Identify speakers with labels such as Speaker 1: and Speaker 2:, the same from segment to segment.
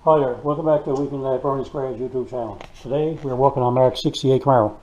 Speaker 1: Hi there, welcome back to Weekend Bernie's Garage YouTube channel. Today we're working on Mark 68 Camaro.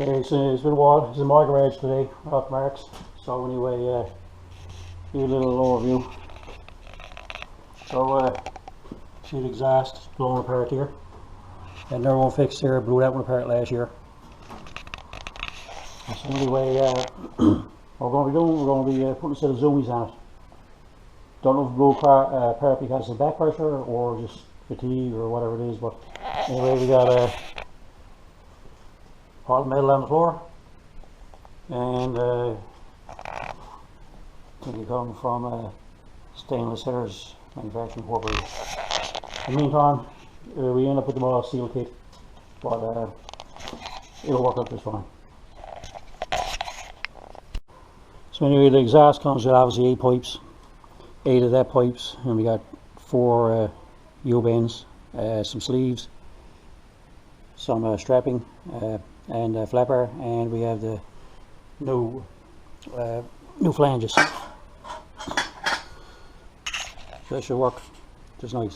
Speaker 1: Okay, so it's been a while. It's in my garage today, not Mark's. So anyway, give you a little overview. So see the exhaust blowing apart here. Had another one fixed here, blew that one apart last year. So anyway, what we're going to be doing, we're going to be putting a set of zoomies on it. Don't know if it blew apart because of back pressure or just fatigue or whatever it is, but anyway, we got a pile of metal on the floor, and I think it comes from Stainless Headers Manufacturing Incorporated. In the meantime, we end up with the all steel kit, but it'll work out just fine. So anyway, the exhaust comes with obviously 8 pipes, 8 of that pipes, and we got 4 U-bends, some sleeves, some strapping, and a flapper, and we have the new flanges. So that should work just nice.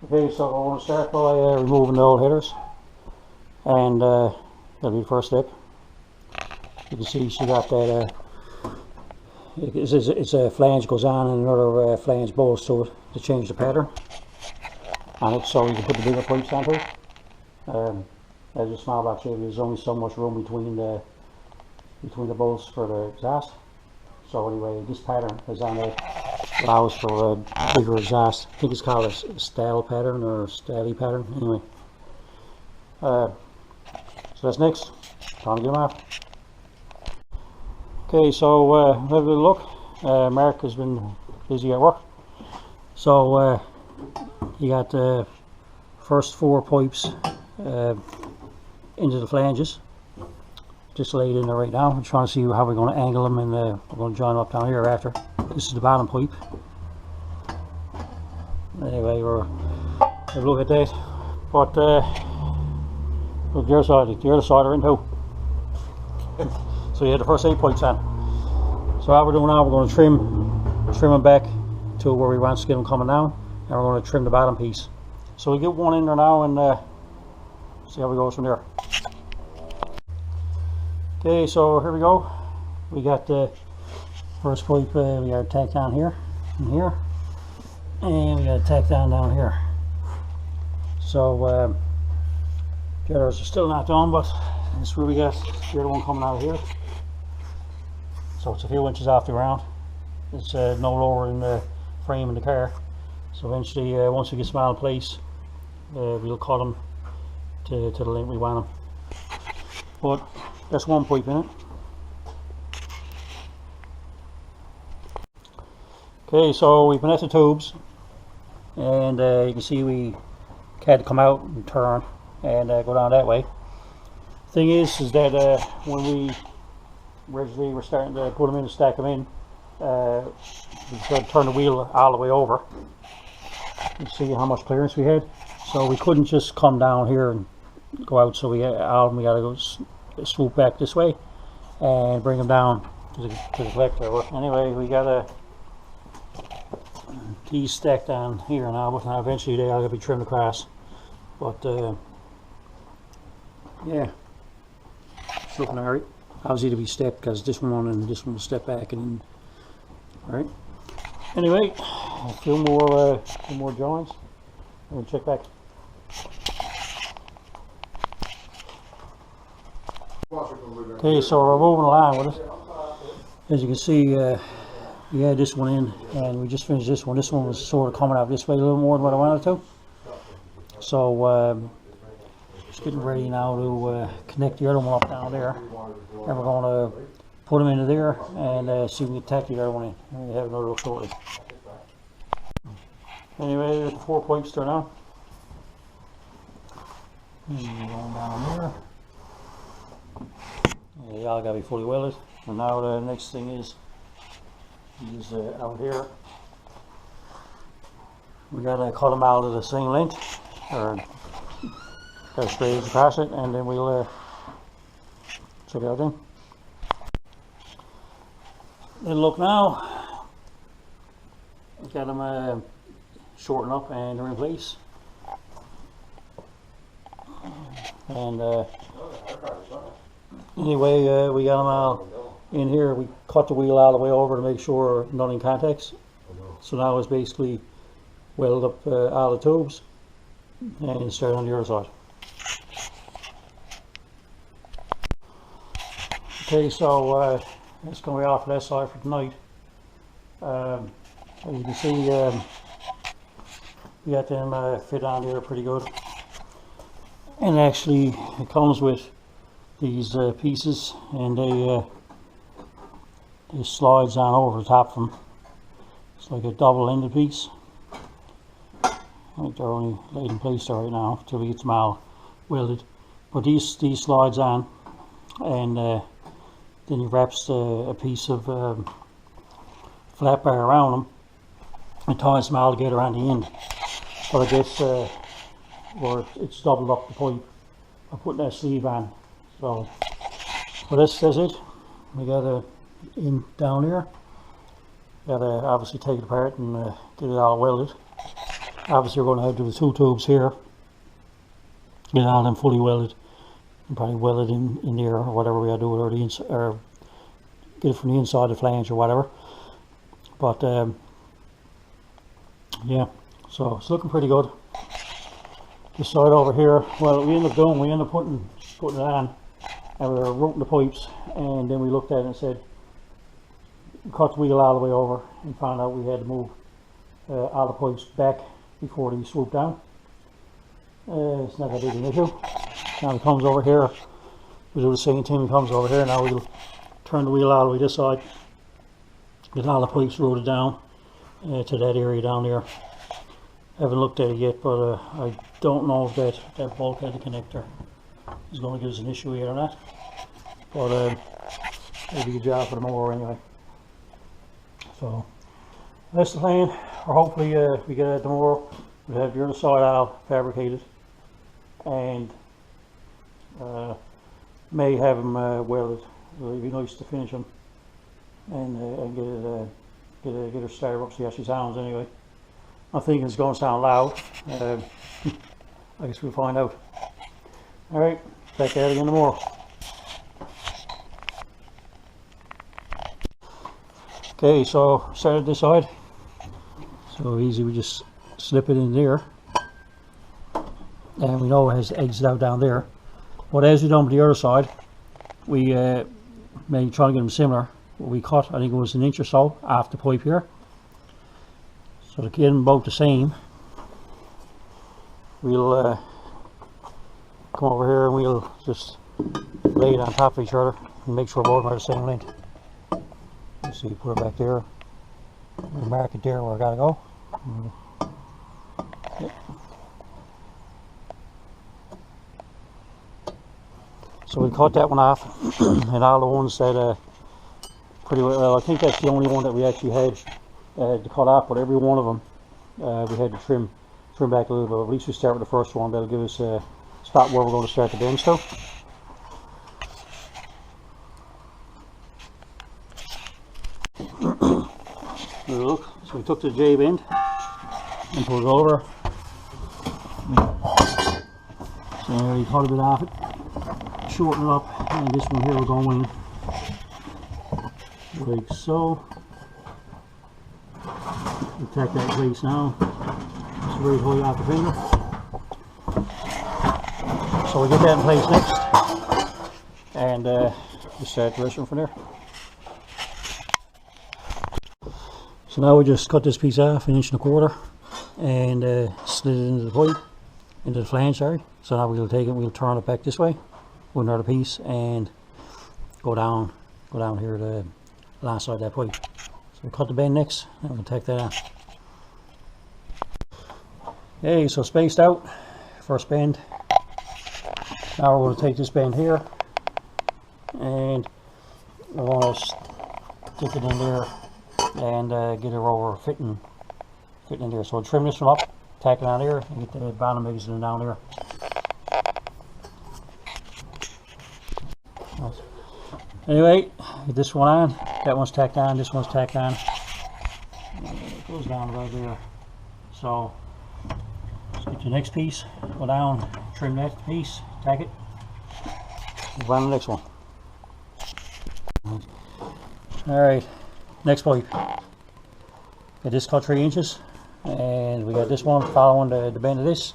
Speaker 1: Okay, so we're going to start by removing the old headers, and that'll be the first step. You can see she got that, it's a flange goes on and another flange bolts to it to change the pattern on it, so you can put the bigger pipes onto it. As a small box shape, there's only so much room between the bolts for the exhaust. So anyway, this pattern is on it, allows for a bigger exhaust. I think it's called a style pattern or stally pattern. Anyway, so that's next. Time to get them off. Okay, so have a little look. Mark has been busy at work, so he got the first 4 pipes into the flanges, just laid in there right now. I'm trying to see how we're going to angle them, and we're going to join them up down here after. This is the bottom pipe. Anyway, we'll have a look at that. But look, the other side are in too. So you had the first 8 pipes on. So what we're doing now, we're going to trim them back to where we want to get them coming down, and we're going to trim the bottom piece. So we get one in there now, and see how we go from there. Okay, so here we go. We got the first pipe, we got it tacked down here and here, and we got it tacked down here. So the others are still not done, but that's where we got the other one coming out of here. So it's a few inches off the ground. It's no lower than the frame in the car. So eventually, once we get them out of place, we'll cut them to the length we want them. But that's one pipe in it. Okay, so we've been at the tubes, and you can see we had to come out and turn and go down that way. Thing is that when we originally were starting to put them in and stack them in, we had to turn the wheel all the way over and see how much clearance we had. So we couldn't just come down here and go out, so we got to go swoop back this way and bring them down to the collector. Anyway, we got these stacked down here now, but now eventually they are going to be trimmed across. But yeah, it's looking alright. Obviously to be stepped, because this one and this one will step back, and alright. Anyway, a few more joints. We'll check back. Okay, so we're moving along with it. As you can see, we had this one in, and we just finished this one. This one was sort of coming out this way a little more than what I wanted to. So just getting ready now to connect the other one up down there, and we're going to put them into there and see if we can tack the other one in. And we have another look shortly. Anyway, the 4 pipes turn on. And going down there. They all got to be fully welded. And now the next thing is out here. We got to cut them out of the same length, or straight across it, and then we'll check it out then. Then look now. Got them shortened up and they're in place. And anyway, we got them all in here. We cut the wheel all the way over to make sure none in contacts. So now it's basically weld up all the tubes and start on the other side. Okay, so that's going to be off that side for tonight. As you can see, we got them fit on there pretty good. And actually, it comes with these pieces, and they slides on over the top of them. It's like a double-ended piece. I think they're only laid in place there right now until we get them all welded. But these slides on, and then he wraps a piece of flat bar around them and ties them all together on the end. But I guess where it's doubled up the pipe by putting that sleeve on. So, but that's it. We got it in down here. Got to obviously take it apart and get it all welded. Obviously, we're going to have to do the 2 tubes here. Get all them fully welded, and probably weld it in there or whatever we got to do, or the inside, or get it from the inside of the flange or whatever. But yeah, so it's looking pretty good. This side over here, well, we ended up putting it on, and we were routing the pipes, and then we looked at it and said, cut the wheel all the way over, and found out we had to move all the pipes back before they swoop down. It's not that big an issue. Now it comes over here, we do the same thing. It comes over here. Now we'll turn the wheel all the way this side, get all the pipes routed down to that area down there. Haven't looked at it yet, but I don't know if that bulkhead connector is going to give us an issue here or not. But it'll be a job for tomorrow anyway. So that's the plan. Or hopefully we get it tomorrow. We'll have the other side all fabricated, and may have them welded. It'll be nice to finish them and get her started up, see how she sounds anyway. I think it's going to sound loud. I guess we'll find out. Alright, back at it again tomorrow. Okay, so started this side. So easy, we just slip it in there. And we know it has the exit out down there. But as we done with the other side, we may try to get them similar. We cut, I think it was 1 inch or so off the pipe here. So to get them both the same, we'll come over here and we'll just lay it on top of each other and make sure both of them are the same length. Let's see, put it back there. We'll mark it there where I gotta go. Yep. So we cut that one off, and all the ones that pretty well, I think that's the only one that we actually had to cut off, but every one of them we had to trim back a little bit. At least we start with the first one. That'll give us a spot where we're going to start the bend still. Look, so we took the J bend and put it over. So we cut a bit off it, shorten it up, and this one here we're going like so. We tack that in place now. It's very high off the finger. So we get that in place next. and we start the restaurant from there. So now we just cut this piece off 1.25 inches and slid it into the pipe, into the flange, sorry. So now we'll take it, we'll turn it back this way with another piece and go down here to alongside that pipe. So we'll cut the bend next and we'll take that on. Okay, so spaced out, first bend. Now we're going to take this bend here and we're going to stick it in there and get a roller fitting in there. So we'll trim this one up, tack it on there, and get the bottom edges down there. Anyway, get this one on, that one's tacked on, this one's tacked on. And it goes down right there. So let's get the next piece, go down, trim that piece, tack it, move on to the next one. Alright, next pipe. Got this cut 3 inches, and we got this one following the bend of this.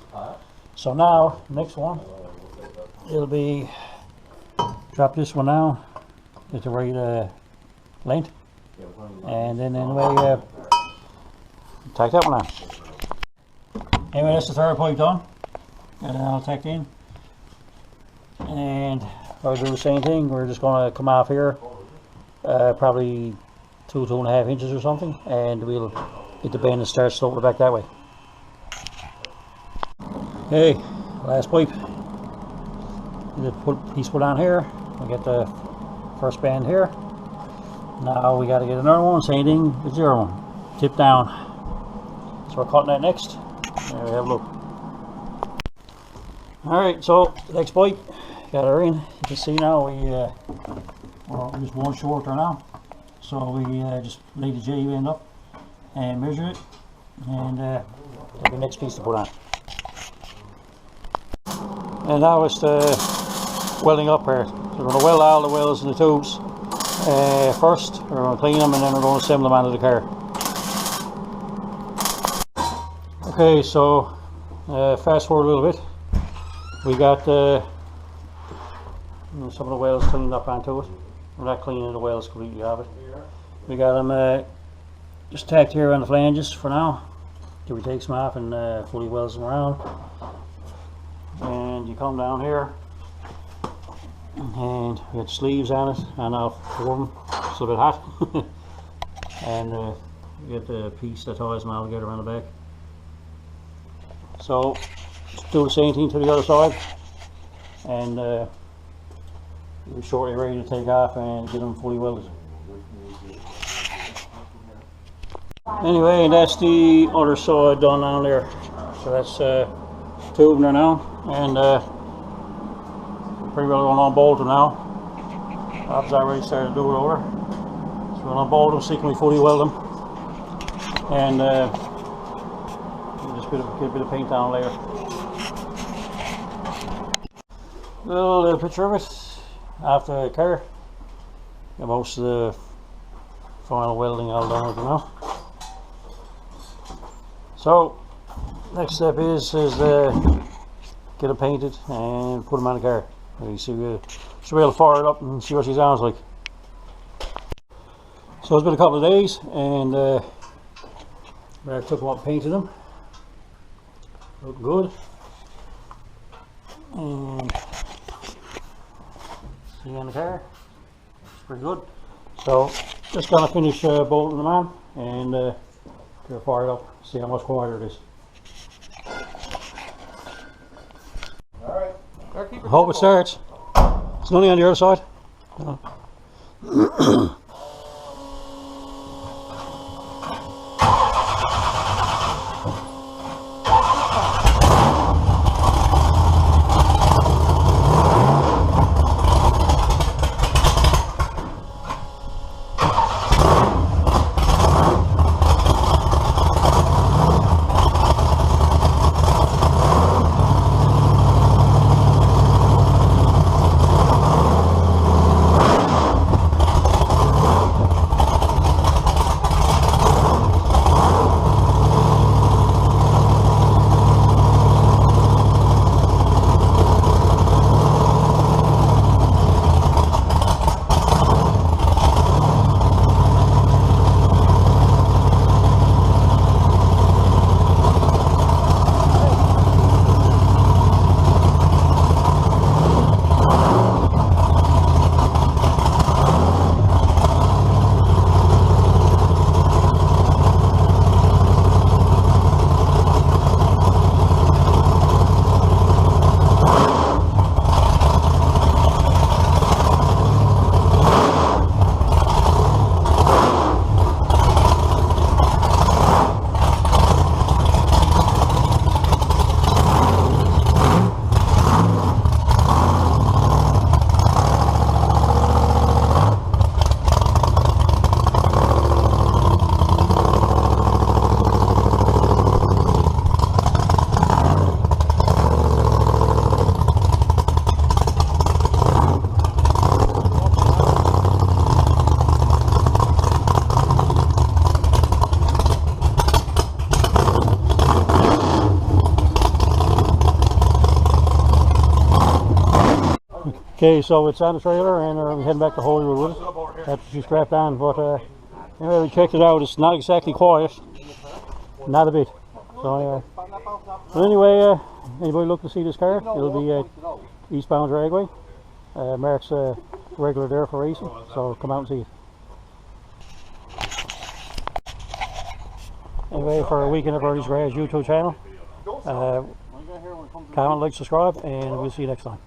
Speaker 1: So now, next one, it'll be, drop this one down at the right length, and then anyway, tack that one on. Anyway, that's the third pipe done, and then I'll tack in. And I'll do the same thing, we're just going to come off here, probably 2.5 inches or something, and we'll get the bend and start sloping it back that way. Okay, last pipe. The piece put on here, we get the first bend here. Now we got to get another one, same thing with the other one, tip down. So we're cutting that next. There we have a look. Alright, so the next pipe, got her in. You can see now we're just one shorter now. So we just lay the J end up and measure it, and get the next piece to put on. And now it's the welding up part. So we're going to weld all the welds in the tubes first. We're going to clean them and then we're going to assemble them onto the car. Okay, so fast forward a little bit. We got some of the welds cleaned up onto it. We're not cleaning the welds completely of it. We got them just tacked here on the flanges for now, till we take some off and fully weld them around. And you come down here, and we got sleeves on it, and I'll form them. It's a little bit hot. And you get the piece that ties them all together around the back. So do the same thing to the other side, and we're shortly ready to take off and get them fully welded. Anyway, that's the other side done down there. So that's two of them there now, and pretty well going to unbolt them now. I've already started to do it over. So we'll unbolt them, see can we fully weld them, and just get a bit of paint down later. A little picture of it after the car. Got most of the final welding all done with it now. So next step is get them painted and put them on the car. You see, we'll be able to fire it up and see what she sounds like. So it's been a couple of days, and I took them up and painted them. Looking good. And see on the car, it's pretty good. So just gonna finish bolting them on and get it fired up. See how much quieter it is.
Speaker 2: Alright.
Speaker 1: I hope it starts. It's only on the other side. No. Okay, so it's on the trailer and we're heading back to Hollywood with it after she strapped on. But anyway, we checked it out. It's not exactly quiet, not a bit. So anybody look to see this car? It'll be at eastbound Dragway. Mark's regular there for racing, so come out and see it. Anyway, for a weekend of Bernie's Garage YouTube channel, comment, like, subscribe, and we'll see you next time.